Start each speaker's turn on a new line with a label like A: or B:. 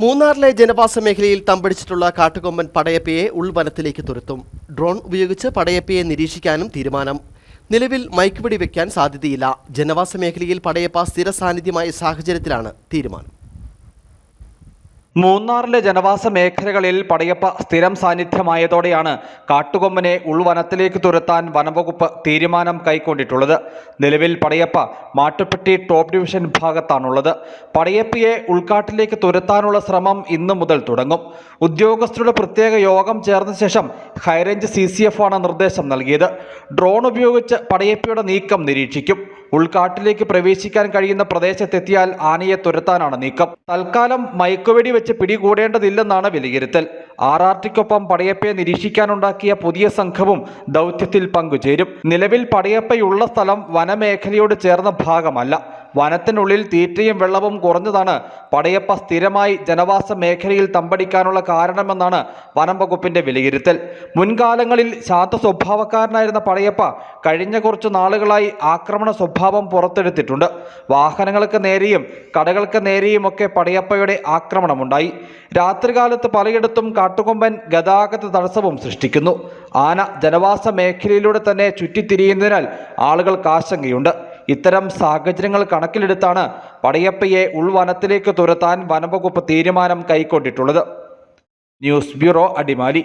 A: മൂന്നാറിലെ ജനവാസ മേഖലയിൽ തമ്പടിച്ചിട്ടുള്ള കാട്ടുകൊമ്പൻ പടയപ്പയെ ഉൾവനത്തിലേക്ക് തുരത്തും. ഡ്രോൺ ഉപയോഗിച്ച് പടയപ്പയെ നിരീക്ഷിക്കാനും തീരുമാനം. നിലവിൽ മയക്കുപിടി വയ്ക്കാൻ സാധ്യതയില്ല. ജനവാസ മേഖലയിൽ പടയപ്പ സ്ഥിര സാന്നിധ്യമായ സാഹചര്യത്തിലാണ് തീരുമാനം.
B: മൂന്നാറിലെ ജനവാസ മേഖലകളിൽ പടയപ്പ സ്ഥിരം സാന്നിധ്യമായതോടെയാണ് കാട്ടുകൊമ്പനെ ഉൾവനത്തിലേക്ക് തുരത്താൻ വനംവകുപ്പ് തീരുമാനം കൈക്കൊണ്ടിട്ടുള്ളത്. നിലവിൽ പടയപ്പ മാട്ടുപ്പെട്ടി ടോപ്പ് ഡിവിഷൻ ഭാഗത്താണുള്ളത്. പടയപ്പയെ ഉൾക്കാട്ടിലേക്ക് തുരത്താനുള്ള ശ്രമം ഇന്നു മുതൽ തുടങ്ങും. ഉദ്യോഗസ്ഥരുടെ പ്രത്യേക യോഗം ചേർന്ന ശേഷം ഹൈറേഞ്ച് CCF ആണ് നിർദ്ദേശം നൽകിയത്. ഡ്രോൺ ഉപയോഗിച്ച് പടയപ്പയുടെ നീക്കം നിരീക്ഷിക്കും. ഉൾക്കാട്ടിലേക്ക് പ്രവേശിക്കാൻ കഴിയുന്ന പ്രദേശത്തെത്തിയാൽ ആനയെ തുരത്താനാണ് നീക്കം. തൽക്കാലം മയക്കുവെടി വെച്ച് പിടികൂടേണ്ടതില്ലെന്നാണ് വിലയിരുത്തൽ. RRTക്കൊപ്പം പടയപ്പയെ നിരീക്ഷിക്കാനുണ്ടാക്കിയ പുതിയ സംഘവും ദൗത്യത്തിൽ പങ്കുചേരും. നിലവിൽ പടയപ്പയുള്ള സ്ഥലം വനമേഖലയോട് ചേർന്ന ഭാഗമല്ല. വനത്തിനുള്ളിൽ തീറ്റയും വെള്ളവും കുറഞ്ഞതാണ് പടയപ്പ സ്ഥിരമായി ജനവാസ മേഖലയിൽ തമ്പടിക്കാനുള്ള കാരണമെന്നാണ് വനം വകുപ്പിന്റെ വിലയിരുത്തൽ. മുൻകാലങ്ങളിൽ ശാന്ത സ്വഭാവക്കാരനായിരുന്ന പടയപ്പ കഴിഞ്ഞ കുറച്ചു നാളുകളായി ആക്രമണ സ്വഭാവം പുറത്തെടുത്തിട്ടുണ്ട്. വാഹനങ്ങൾക്ക് നേരെയും കടകൾക്ക് നേരെയുമൊക്കെ പടയപ്പയുടെ ആക്രമണമുണ്ടായി. രാത്രികാലത്ത് പലയിടത്തും കാട്ടുകൊമ്പൻ ഗതാഗത തടസ്സവും സൃഷ്ടിക്കുന്നു. ആന ജനവാസ മേഖലയിലൂടെ തന്നെ ചുറ്റിത്തിരിയുന്നതിനാൽ ആളുകൾക്ക് ആശങ്കയുണ്ട്. ഇത്തരം സാഹചര്യങ്ങൾ കണക്കിലെടുത്താണ് പടയപ്പയെ ഉൾവനത്തിലേക്ക് തുരത്താൻ വനംവകുപ്പ് തീരുമാനം കൈക്കൊണ്ടിട്ടുള്ളത്. News bureau, Adimali.